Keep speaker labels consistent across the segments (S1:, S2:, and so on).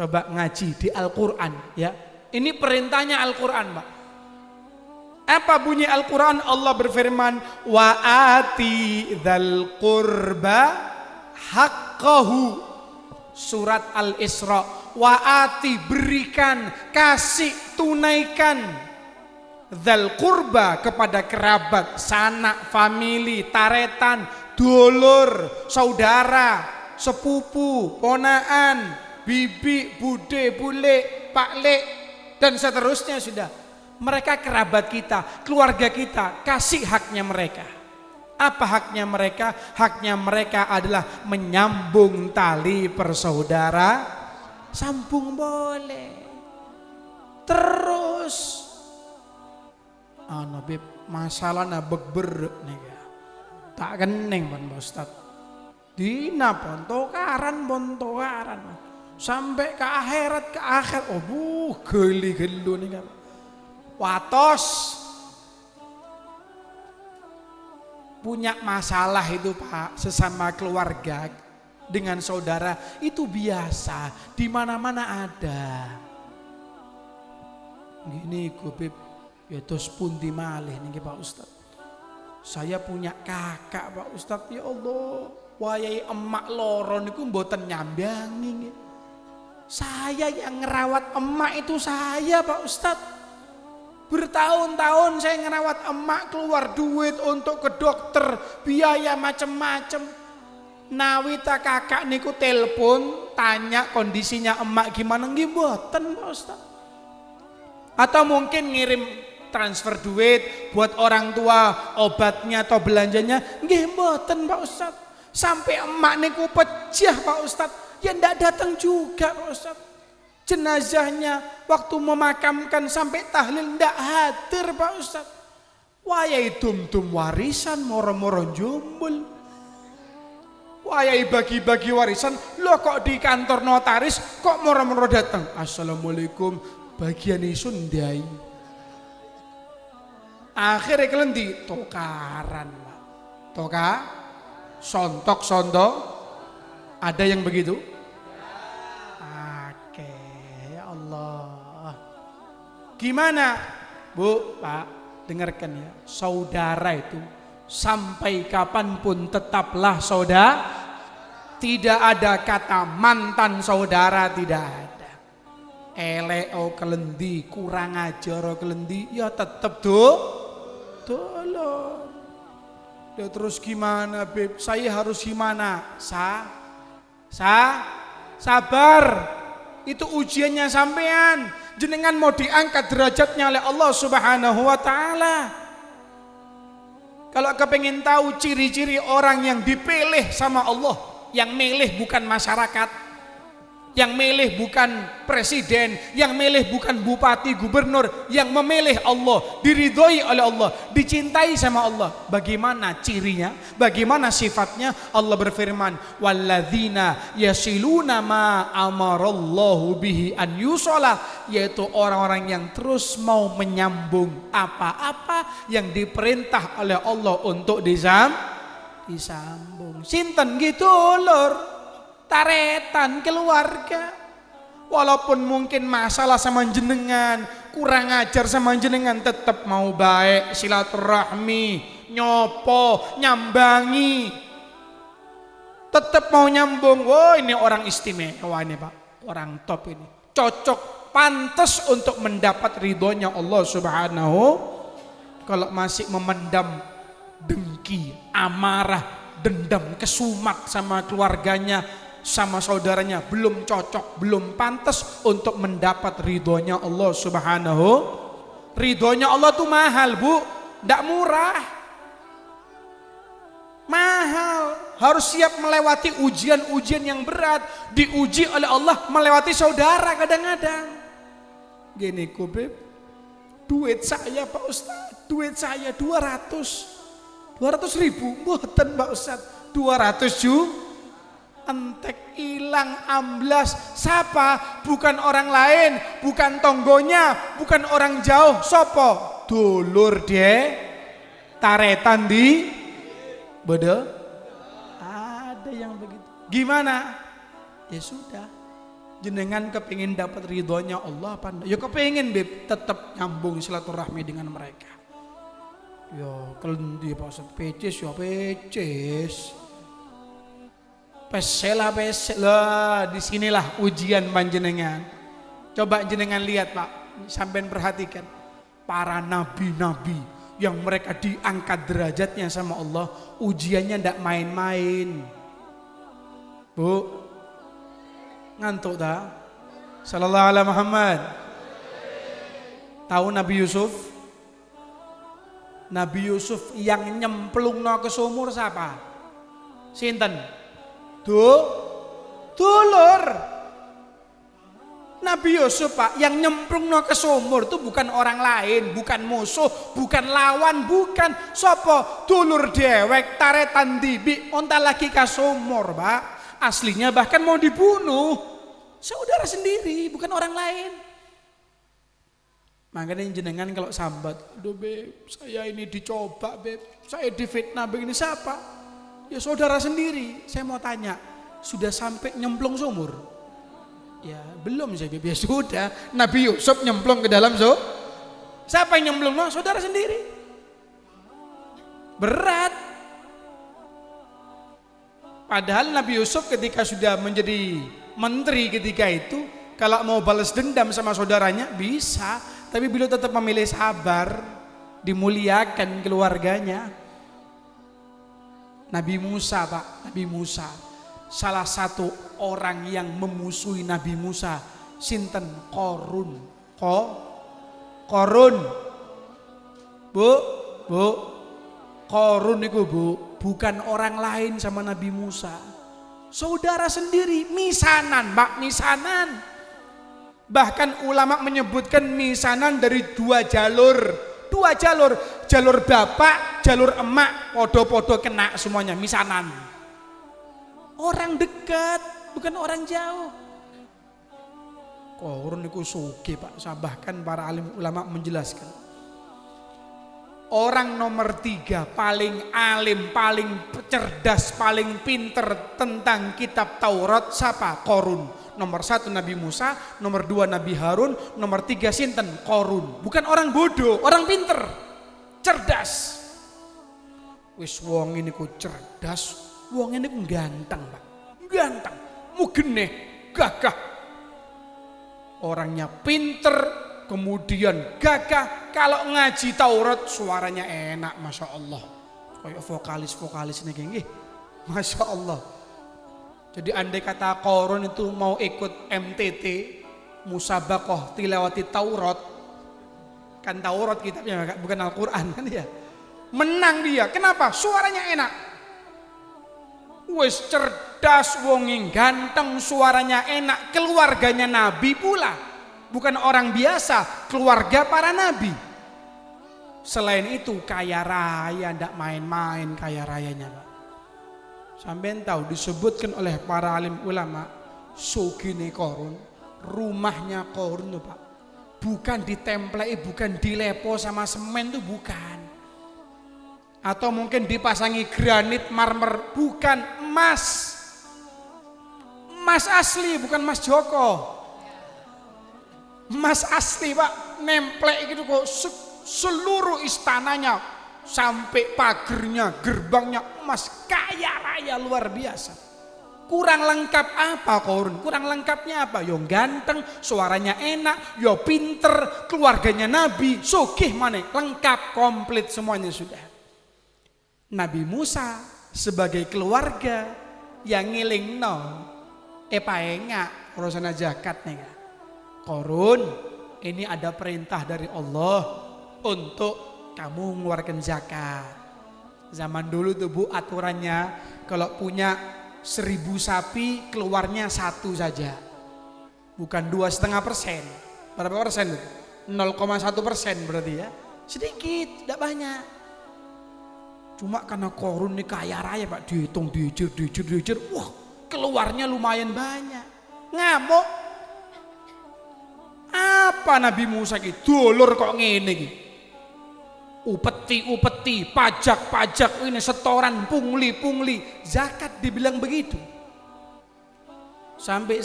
S1: Coba ngaji di Al-Quran ya. Ini perintahnya Al-Quran, Pak. Apa bunyi Al-Quran? Allah berfirman, wa ati dzal qurba haqqahu. Surat Al-Isra. Wa ati, berikan, kasih, tunaikan, dzal qurba, kepada kerabat, sanak, famili, taretan, dulur, saudara, sepupu, ponaan, bibi, bude, bule, paklik, dan seterusnya. Sudah, mereka kerabat kita, keluarga kita, kasih haknya mereka. Apa haknya mereka? Haknya mereka adalah menyambung tali persaudara, sambung boleh. Terus Nabi masalah bekber nih, tak kening Pak Ustaz. Dina bontokaran sampai ke akhirat oh geli-gelu nih kan. Watos punya masalah itu Pak, sesama keluarga dengan saudara itu biasa, di mana-mana ada. Gini Gobib, ya terus pundi malih nih Pak Ustaz. Saya punya kakak Pak Ustaz, ya Allah, wayai emak loro niku mboten nyambangi. Saya yang ngerawat emak itu saya Pak Ustaz. Bertahun-tahun saya ngerawat emak, keluar duit untuk ke dokter, biaya macem-macem. Nawita kakak niku telepon, tanya kondisinya emak gimana, nggih mboten Pak Ustaz. Atau mungkin ngirim transfer duit buat orang tua, obatnya atau belanjanya, nggih mboten Pak Ustaz. Sampai emak niku pecah Pak Ustaz, ya ndak datang juga Pak Ustaz. Jenazahnya waktu memakamkan sampai tahlil ndak hadir Pak Ustaz. Wayai tum-tum warisan moro-moro jumbul. Wayai bagi-bagi warisan, lo kok di kantor notaris kok moro-moro datang. Assalamualaikum, bagian isun ndai. Akhirnya kelendi tokaran Pak. Toka sontok-sontok, ada yang begitu? Gimana Bu, Pak, dengarkan ya, saudara itu sampai kapanpun tetaplah saudara. Tidak ada kata mantan saudara, tidak ada. Eleo kelendi, kurang ajar kelendi, ya tetap tolong. Ya terus gimana Beb, saya harus gimana? Sabar, itu ujiannya sampean. Jenengan mau diangkat derajatnya oleh Allah Subhanahu wa Ta'ala. Kalau kepengen tahu ciri-ciri orang yang dipilih sama Allah, yang milih bukan masyarakat, yang milih bukan presiden, yang milih bukan bupati, gubernur, yang memilih Allah, diridhoi oleh Allah, dicintai sama Allah. Bagaimana cirinya? Bagaimana sifatnya? Allah berfirman, walladzina yasiluna ma amarallahu bihi an yusala, yaitu orang-orang yang terus mau menyambung apa-apa yang diperintah oleh Allah untuk disambung. Sinten gitu lur, taretan keluarga. Walaupun mungkin masalah sama jenengan, kurang ajar sama jenengan, tetap mau baik, silaturahmi, nyopo, nyambangi, tetap mau nyambung. Oh ini orang istimewa ini Pak, orang top ini, cocok, pantas untuk mendapat ridhonya Allah Subhanahu. Kalau masih memendam dengki, amarah, dendam, kesumat sama keluarganya, sama saudaranya, belum cocok, belum pantas untuk mendapat ridhonya Allah Subhanahu. Ridhonya Allah tuh mahal Bu, ndak murah, mahal. Harus siap melewati ujian-ujian yang berat, diuji oleh Allah melewati saudara kadang-kadang. Gini Beb, duit saya Pak Ustaz, duit saya 200 ribu, mboten Pak Ustaz, 200 juta. Entek hilang amblas. Siapa? Bukan orang lain, bukan tonggonya, bukan orang jauh. Sopo? Dulur dia, taretan di beda. Ada yang begitu. Gimana? Ya sudah, Jenengan kepingin dapat ridhonya Allah apa enggak? Ya kepingin beb, tetap nyambung silaturahmi dengan mereka. Ya kelendi Pak Ustaz, pecis ya pecis. Pesela pesela, disinilah ujian panjenengan. Coba jenengan lihat Pak, sampean perhatikan para nabi-nabi yang mereka diangkat derajatnya sama Allah, ujiannya ndak main-main. Bu, ngantuk tak? Sallallahu alaihi Muhammad. Tahu Nabi Yusuf? Nabi Yusuf yang nyemplungno ke sumur siapa? Sinten? Dulur. Nabi Yusuf Pak yang nyemplungno ke sumur itu bukan orang lain, bukan musuh, bukan lawan, bukan sopo, dulur dewek taretan dibi onta lagi ke sumur Pak. Aslinya bahkan mau dibunuh, saudara sendiri, bukan orang lain. Makanya jenengan kalau sambat, aduh beb, saya ini dicoba beb, saya difitnah begini, siapa? Ya saudara sendiri. Saya mau tanya, sudah sampai nyemplung sumur? Ya belum saya beb, ya sudah. Nabi Yusuf nyemplung ke dalam siapa yang nyemplung? No, saudara sendiri. Berat. Padahal Nabi Yusuf ketika sudah menjadi menteri ketika itu, kalau mau balas dendam sama saudaranya bisa, tapi beliau tetap memilih sabar, dimuliakan keluarganya. Nabi Musa Pak, Nabi Musa salah satu orang yang memusuhi Nabi Musa sinten? Korun. Korun. Bu, Korun itu Bu, bukan orang lain sama Nabi Musa. Saudara sendiri, misanan Pak, misanan. Bahkan ulama menyebutkan misanan dari dua jalur, jalur bapak, jalur emak, podo-podo kena semuanya, misanan. Orang dekat, bukan orang jauh. Korun itu suki Pak, bahkan para alim ulama menjelaskan. Orang nomor 3 paling alim, paling cerdas, paling pinter tentang kitab Taurat siapa? Korun. Nomor 1 Nabi Musa, nomor 2 Nabi Harun, nomor 3 sinten? Korun. Bukan orang bodoh, orang pinter, cerdas. Wis wong ini ku cerdas, wong ini ku ganteng Pak, ganteng, mugeneh, gagah. Orangnya pinter, kemudian gagah. Kalau ngaji Taurat suaranya enak, masya Allah. Kayak vokalis ini gini, masya Allah. Jadi andai kata Korun itu mau ikut MTT, Musabaqah Tilawati Taurat, kan Taurat kitabnya bukan Al-Quran kan ya, menang dia. Kenapa? Suaranya enak. Wes cerdas, wonging ganteng, suaranya enak, keluarganya Nabi pula, bukan orang biasa, keluarga para Nabi. Selain itu kaya raya, ndak main-main kaya rayanya Pak. Sampai tahu disebutkan oleh para alim ulama, sugine Korun, rumahnya Korun tuh Pak, bukan ditemplei, bukan dilepo sama semen tuh bukan, atau mungkin dipasangi granit marmer, bukan, emas asli, bukan emas Joko, emas asli Pak, nemplek gitu kok, seluruh istananya sampai pagernya, gerbangnya emas, kaya raya luar biasa. Kurang lengkap apa Korun? Kurang lengkapnya apa? Yo ganteng, suaranya enak, yo pinter, keluarganya Nabi, sugih mana? Lengkap, komplit semuanya sudah. Nabi Musa sebagai keluarga yang ngilingno paenga urusan zakat nih. Korun, ini ada perintah dari Allah untuk kamu mengeluarkan zakat. Zaman dulu tuh Bu, aturannya kalau punya 1000 sapi keluarnya 1 saja, bukan 2,5%. Berapa persen? 0,1% berarti ya, sedikit, tidak banyak. Cuma karena Korun ini kaya raya Pak, dihitung, dijir, wah keluarnya lumayan banyak. Ngamuk. Apa Nabi Musa gitu, dulur kok ngene gitu. Upeti, pajak, ini setoran, pungli, zakat dibilang begitu. Sampai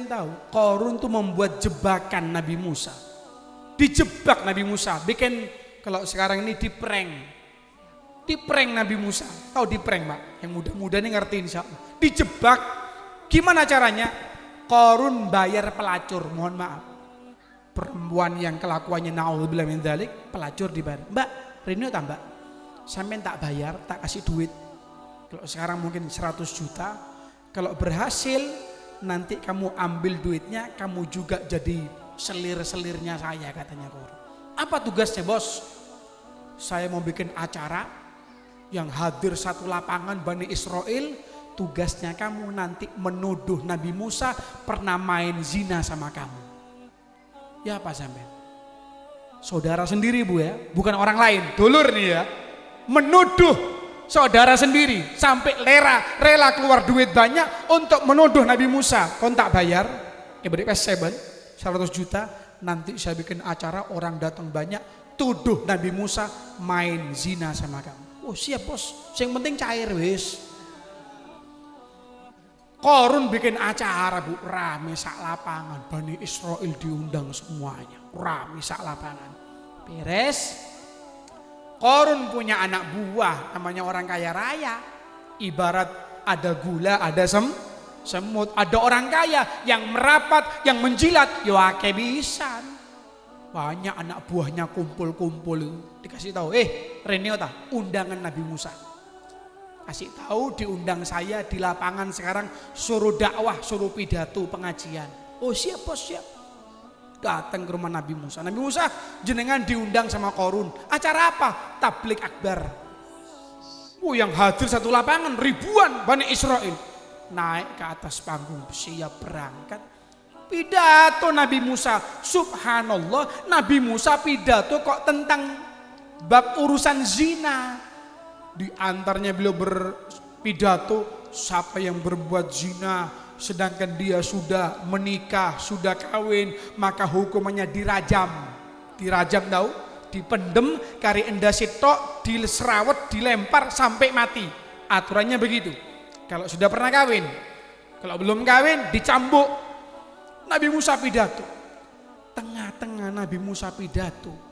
S1: tahu Qarun tuh membuat jebakan Nabi Musa. Dijebak Nabi Musa, bikin kalau sekarang ini diprank Nabi Musa. Tahu diprank, Pak? Yang muda-muda nih ngerti insyaallah. Dijebak. Gimana caranya? Qarun bayar pelacur, mohon maaf. Perempuan yang kelakuannya naudzubillah min dzalik, pelacur dibayar. Mbak, Rino tak Mbak? Sampai tak bayar, tak kasih duit. Kalau sekarang mungkin 100 juta. Kalau berhasil nanti kamu ambil duitnya, kamu juga jadi selir-selirnya saya, katanya Qarun. Apa tugasnya, Bos? Saya mau bikin acara yang hadir satu lapangan Bani Israel. Tugasnya kamu nanti menuduh Nabi Musa pernah main zina sama kamu. Ya apa sampai? Saudara sendiri Bu ya, bukan orang lain, dulur nih ya. Menuduh saudara sendiri sampai rela keluar duit banyak untuk menuduh Nabi Musa. Kontak bayar, beri PS7 100 juta, nanti saya bikin acara orang datang banyak, tuduh Nabi Musa main zina sama kamu. Oh siap Bos, yang penting cair wis. Qarun bikin acara Bu, rame sak lapangan, Bani Israel diundang semuanya, rame sak lapangan. Beres. Qarun punya anak buah namanya orang kaya raya. Ibarat ada gula, ada semut, ada orang kaya yang merapat, yang menjilat, yo akeh pisan. Banyak anak buahnya kumpul-kumpul, dikasih tahu, Renio ta, undangan Nabi Musa. Kasih tahu diundang saya di lapangan sekarang, suruh dakwah, suruh pidato, pengajian. Oh siap Bos, siap. Datang ke rumah Nabi Musa. Nabi Musa jenengan diundang sama Qarun. Acara apa? Tablik akbar. Oh yang hadir satu lapangan ribuan Bani Israel. Naik ke atas panggung, siap berangkat. Pidato Nabi Musa. Subhanallah, Nabi Musa pidato kok tentang bab urusan zina. Di antaranya beliau berpidato, siapa yang berbuat zina sedangkan dia sudah menikah, sudah kawin, maka hukumannya dirajam. Dirajam tahu? Dipendem, kari endasi tok, diserawat, dilempar sampai mati. Aturannya begitu. Kalau sudah pernah kawin, kalau belum kawin dicambuk. Nabi Musa pidato. Tengah-tengah Nabi Musa pidato,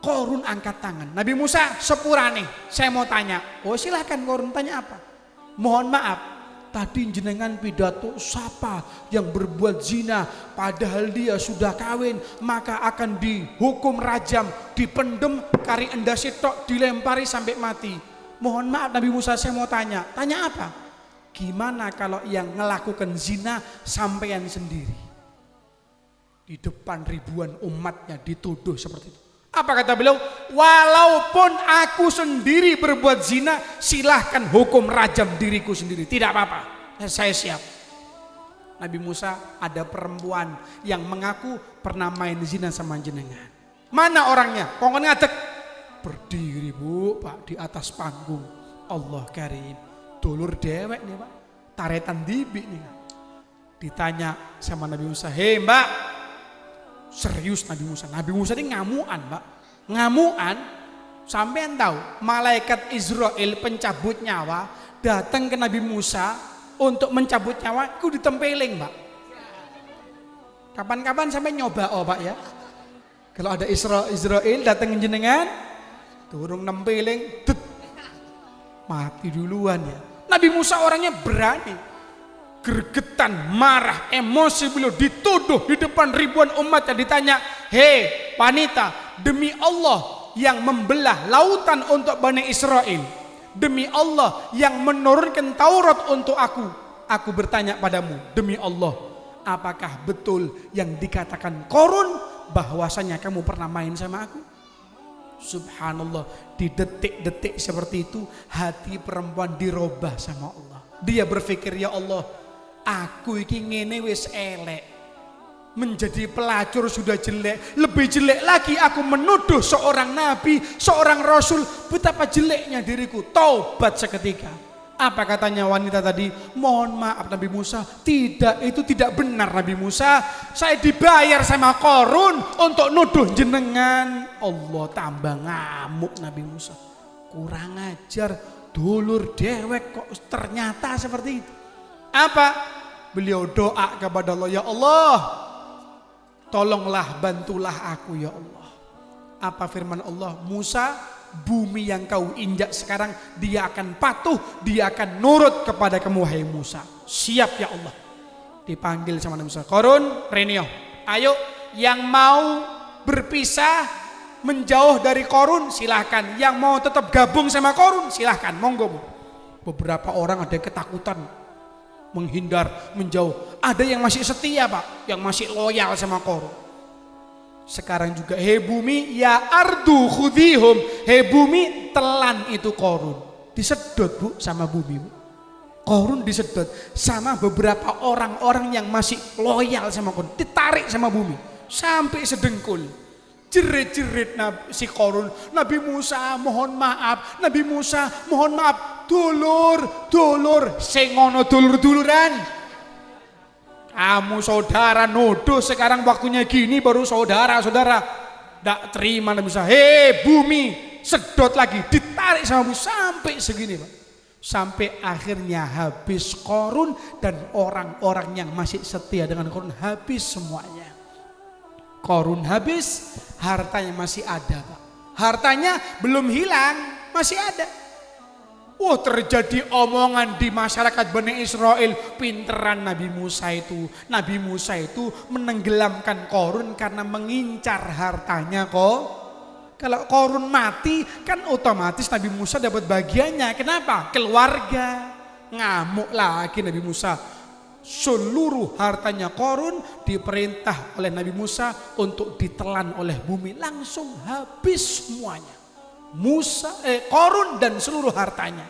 S1: Qarun angkat tangan. Nabi Musa sepurane, saya mau tanya. Oh silahkan Qarun, tanya apa? Mohon maaf, tadi jenengan pidato siapa yang berbuat zina padahal dia sudah kawin maka akan dihukum rajam, dipendem, kari endasi tok, dilempari sampai mati. Mohon maaf Nabi Musa, saya mau tanya. Tanya apa? Gimana kalau yang melakukan zina sampean sendiri? Di depan ribuan umatnya dituduh seperti itu. Apa kata beliau? Walaupun aku sendiri berbuat zina, silahkan hukum rajam diriku sendiri. Tidak apa-apa, saya siap. Nabi Musa, ada perempuan yang mengaku pernah main zina sama jenengan. Mana orangnya? Kongkon ngadek. Berdiri Bu, Pak, di atas panggung. Allah karim. Dulur dewek nih Pak. Taretan dibi nih. Ditanya sama Nabi Musa, hei Mbak. Serius Nabi Musa. Nabi Musa ini ngamuan Pak. Ngamuan. Sampean tahu malaikat Israel pencabut nyawa datang ke Nabi Musa untuk mencabut nyawa, itu ditempeling Pak. Kapan-kapan sampai nyoba Pak ya. Kalau ada Israel datang jenengan, turun nempeling, mati duluan ya. Nabi Musa orangnya berani. Gergetan, marah, emosi beliau dituduh di depan ribuan umat yang ditanya, hei wanita, demi Allah yang membelah lautan untuk Bani Israel, demi Allah yang menurunkan Taurat untuk aku bertanya padamu, demi Allah, apakah betul yang dikatakan Qarun bahwasanya kamu pernah main sama aku? Subhanallah, di detik-detik seperti itu hati perempuan dirubah sama Allah. Dia berpikir, ya Allah, aku iki ngene wis elek, menjadi pelacur sudah jelek, lebih jelek lagi aku menuduh seorang nabi, seorang rasul, betapa jeleknya diriku. Taubat seketika. Apa katanya wanita tadi? Mohon maaf Nabi Musa, tidak, itu tidak benar Nabi Musa. Saya dibayar sama Qarun untuk nuduh jenengan. Allah tambah ngamuk Nabi Musa. Kurang ajar, dulur dewek kok ternyata seperti itu. Apa? Beliau doa kepada Allah, ya Allah, tolonglah, bantulah aku ya Allah. Apa firman Allah? Musa, bumi yang kau injak sekarang, dia akan patuh, dia akan nurut kepada kamu wahai Musa. Siap ya Allah. Dipanggil sama Nabi Musa, Korun, Renio, ayo yang mau berpisah menjauh dari Korun silahkan, yang mau tetap gabung sama Korun silahkan, monggo. Beberapa orang ada yang ketakutan, menghindar, menjauh. Ada yang masih setia Pak, yang masih loyal sama Korun. Sekarang juga, hei bumi, ya ardu khudhihum, hei bumi, telan itu Korun. Disedot Bu sama bumi Bu. Korun disedot sama beberapa orang-orang yang masih loyal sama Korun, ditarik sama bumi sampai sedengkul. Jerit-jerit si Korun, Nabi Musa mohon maaf, Nabi Musa mohon maaf, dulur, sing ngono dulur-duluran. Kamu saudara nuduh sekarang waktunya gini baru saudara-saudara. Ndak terima Nabi Musa. Hei bumi, sedot lagi, ditarik sama bumi sampai segini Pak. Sampai akhirnya habis Korun dan orang-orang yang masih setia dengan Korun habis semuanya. Korun habis, hartanya masih ada Pak. Hartanya belum hilang, masih ada. Terjadi omongan di masyarakat Bani Israel, pinteran Nabi Musa itu. Nabi Musa itu menenggelamkan Korun karena mengincar hartanya kok. Kalau Korun mati kan otomatis Nabi Musa dapat bagiannya. Kenapa? Keluarga. Ngamuk lagi Nabi Musa. Seluruh hartanya Korun diperintah oleh Nabi Musa untuk ditelan oleh bumi. Langsung habis semuanya. Korun dan seluruh hartanya.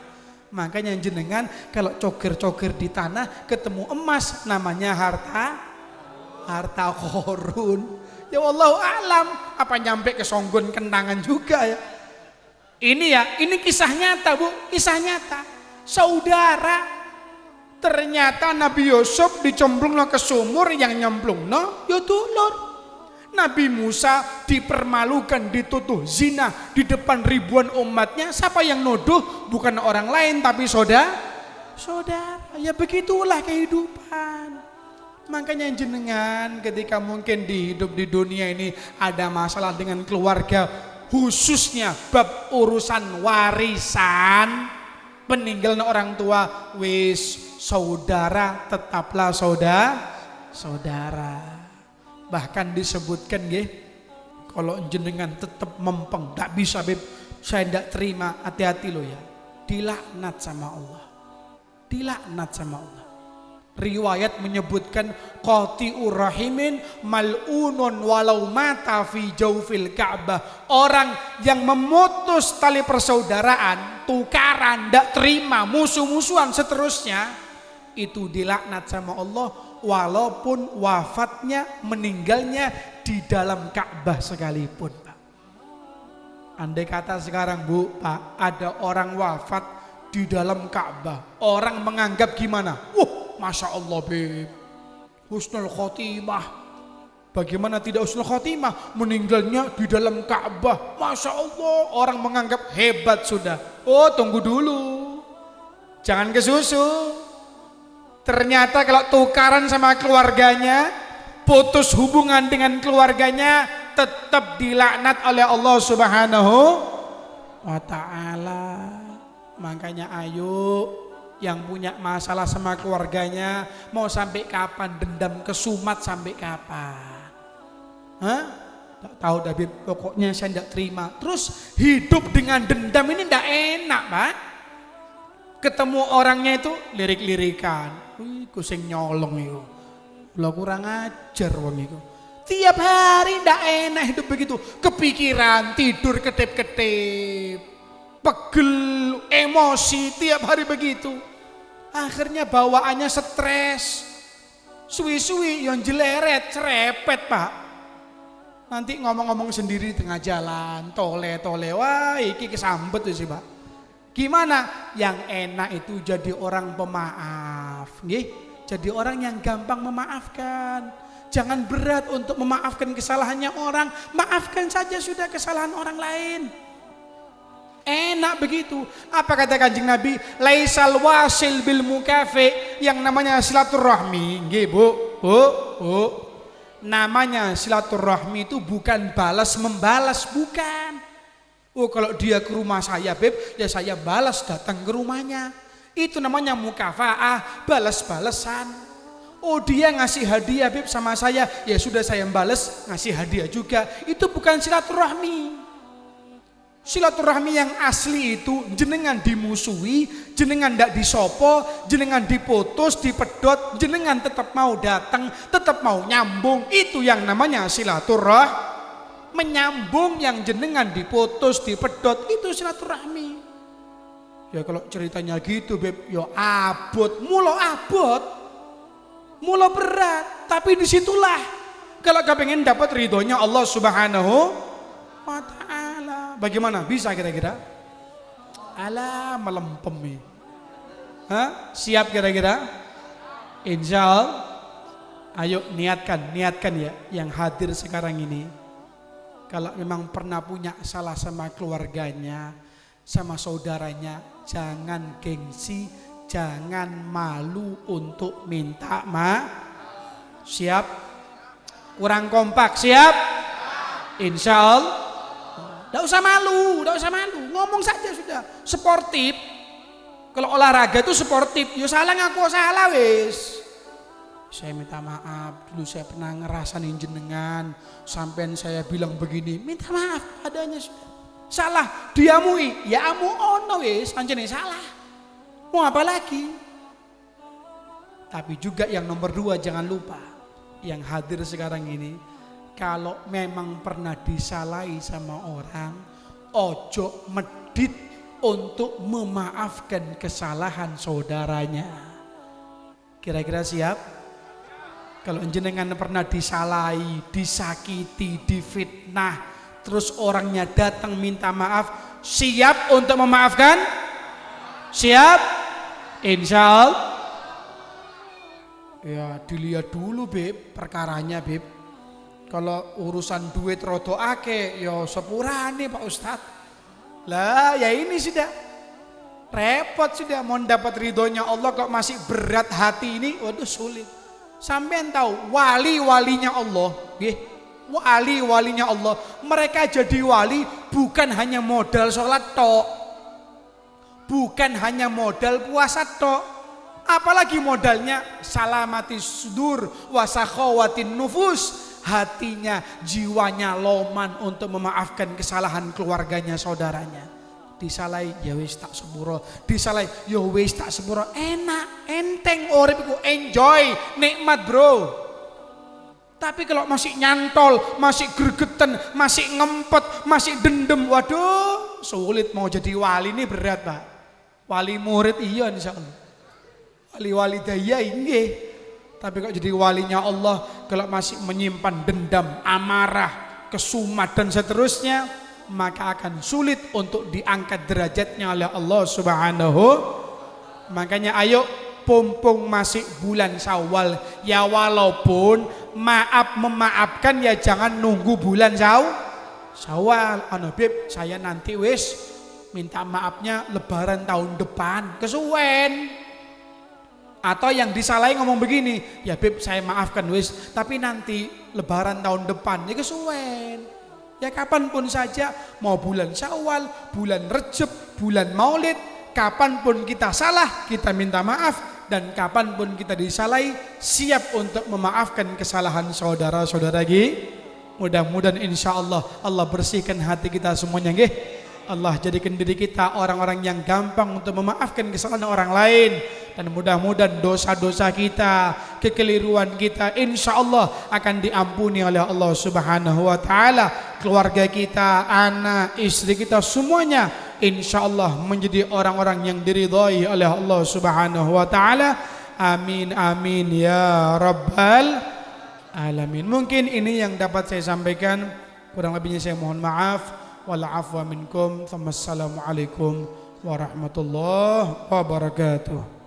S1: Makanya jenengan kalau cokir-cokir di tanah ketemu emas, namanya harta Korun. Ya Allah alam, apa nyampe ke Songgon kenangan juga ya. Ini kisah nyata Bu, kisah nyata. Saudara, ternyata Nabi Yusuf dicemplungno ke sumur, yang nyemplungno ya dulur. Nabi Musa dipermalukan, dituduh zina di depan ribuan umatnya. Siapa yang nuduh? Bukan orang lain tapi saudara. Ya begitulah kehidupan. Makanya jenengan ketika mungkin hidup di dunia ini ada masalah dengan keluarga, khususnya bab urusan warisan, peninggalan orang tua, wis saudara tetaplah saudara. Bahkan disebutkan nggih, kalau jenengan tetap mempeng, tak bisa Beb, saya tidak terima, hati-hati lo ya. Dilaknat sama Allah. Dilaknat sama Allah. Riwayat menyebutkan qati'ur rahimin mal'unun walau mata fi jawfil Ka'bah. Orang yang memutus tali persaudaraan, tukaran, tidak terima, musuh-musuhan seterusnya, itu dilaknat sama Allah walaupun wafatnya, meninggalnya di dalam Ka'bah sekalipun Pak. Andai kata sekarang Bu, Pak, ada orang wafat di dalam Ka'bah, orang menganggap gimana? Masya Allah Beb, husnul khotimah. Bagaimana tidak husnul khotimah? Meninggalnya di dalam Ka'bah, Masya Allah, orang menganggap hebat sudah. Tunggu dulu, jangan kesusu. Ternyata kalau tukaran sama keluarganya, putus hubungan dengan keluarganya, tetap dilaknat oleh Allah Subhanahu wa ta'ala. Makanya ayo yang punya masalah sama keluarganya, mau sampai kapan dendam kesumat, sampai kapan? Tak tahu David, pokoknya saya tidak terima. Terus hidup dengan dendam ini tidak enak Pak. Ketemu orangnya itu lirik-lirikan, kusing nyolong itu, lo kurang ajar wong itu. Tiap hari ndak enak hidup begitu, kepikiran, tidur kedip-kedip, pegel, emosi tiap hari begitu. Akhirnya bawaannya stres, suwi-suwi yang jeleret, cerepet Pak. Nanti ngomong-ngomong sendiri tengah jalan, tole-tole, wah iki kesambet sih Pak. Gimana? Yang enak itu jadi orang pemaaf, nggih? Jadi orang yang gampang memaafkan. Jangan berat untuk memaafkan kesalahannya orang, maafkan saja sudah kesalahan orang lain. Enak begitu. Apa kata Kanjeng Nabi? Laisal wasil bil mukafi, yang namanya silaturahmi. Nggih, Bu. Bu. Namanya silaturahmi itu bukan balas membalas, bukan. Oh, kalau dia ke rumah saya, Beb, ya saya balas datang ke rumahnya. Itu namanya mukafaah, balas-balasan. Oh, dia ngasih hadiah, Beb, sama saya, ya sudah saya balas ngasih hadiah juga. Itu bukan silaturahmi. Silaturahmi yang asli itu jenengan dimusuhi, jenengan ndak disopo, jenengan diputus, dipedot, jenengan tetap mau datang, tetap mau nyambung. Itu yang namanya silaturahmi. Menyambung yang jenengan diputus, dipedot, itu silaturahmi. Ya kalau ceritanya gitu, Beb, ya abot, mula berat. Tapi disitulah kalau kepengen dapat ridhonya Allah Subhanahu wa Ta'ala. Bagaimana bisa kira-kira? Alah, melempem. Siap kira-kira? Insya Allah. Ayo niatkan ya yang hadir sekarang ini. Kalau memang pernah punya salah sama keluarganya, sama saudaranya, jangan gengsi, jangan malu untuk minta maaf. Siap? Kurang kompak, siap? Insya Allah. Tidak usah malu, ngomong saja sudah. Sportif. Kalau olahraga itu sportif, ya salah ngaku salah wis. Saya minta maaf, dulu saya pernah ngerasain jenengan, sampai saya bilang begini, minta maaf adanya sudah. Salah, diamui, ya amu ono wis, anjene salah. Mau apa lagi? Tapi juga yang nomor 2 jangan lupa, yang hadir sekarang ini, kalau memang pernah disalahi sama orang, ojo medit untuk memaafkan kesalahan saudaranya. Kira-kira siap? Kalau jenengan pernah disalahi, disakiti, difitnah, terus orangnya datang minta maaf, siap untuk memaafkan? Siap? Insya Allah. Ya dilihat dulu, Beb, perkaranya, Beb. Kalau urusan duit rodo ake, ya sepurane Pak Ustadz. Lah ya ini sudah repot, sudah mau dapat ridhonya Allah kok masih berat hati ini, waduh sulit. Sampean tahu wali-walinya Allah, wali-walinya Allah, mereka jadi wali bukan hanya modal sholat tok, bukan hanya modal puasa tok, apalagi modalnya salamati sudur wasakhawatin nufus, hatinya, jiwanya loman untuk memaafkan kesalahan keluarganya, saudaranya. Disalahi ya wis tak sepuro, disalahi ya wis tak sepuro, enak, enteng urip iku, enjoy, nikmat, Bro. Tapi kalau masih nyantol, masih gregetan, masih ngempet, masih dendem, waduh, sulit. Mau jadi wali ini berat, Pak. Wali murid iya insyaallah. Wali-wali daya nggih. Tapi kok jadi walinya Allah kalau masih menyimpan dendam, amarah, kesumat dan seterusnya, maka akan sulit untuk diangkat derajatnya oleh Allah Subhanahu. Makanya ayo pumpung masih bulan Syawal, ya walaupun memaafkan ya jangan nunggu bulan Syawal. Beb, saya nanti wis minta maafnya lebaran tahun depan, kesuwen. Atau yang disalahi ngomong begini, ya Beb saya maafkan wis, tapi nanti lebaran tahun depan, ya kesuwen. Ya kapanpun saja, mau bulan Syawal, bulan Rejab, bulan Maulid, kapanpun kita salah, kita minta maaf. Dan kapanpun kita disalahi, siap untuk memaafkan kesalahan saudara-saudara kita. Mudah-mudahan insya Allah, Allah bersihkan hati kita semuanya. Allah jadikan diri kita orang-orang yang gampang untuk memaafkan kesalahan orang lain. Dan mudah-mudahan dosa-dosa kita, kekeliruan kita insya Allah akan diampuni oleh Allah Subhanahu wa Ta'ala. Keluarga kita, anak, istri kita, semuanya insya Allah menjadi orang-orang yang diridhai oleh Allah Subhanahu wa Ta'ala. Amin amin ya rabbal alamin. Mungkin ini yang dapat saya sampaikan, kurang lebihnya saya mohon maaf. Wal afwa minkum. Wassalamualaikum warahmatullahi wabarakatuh.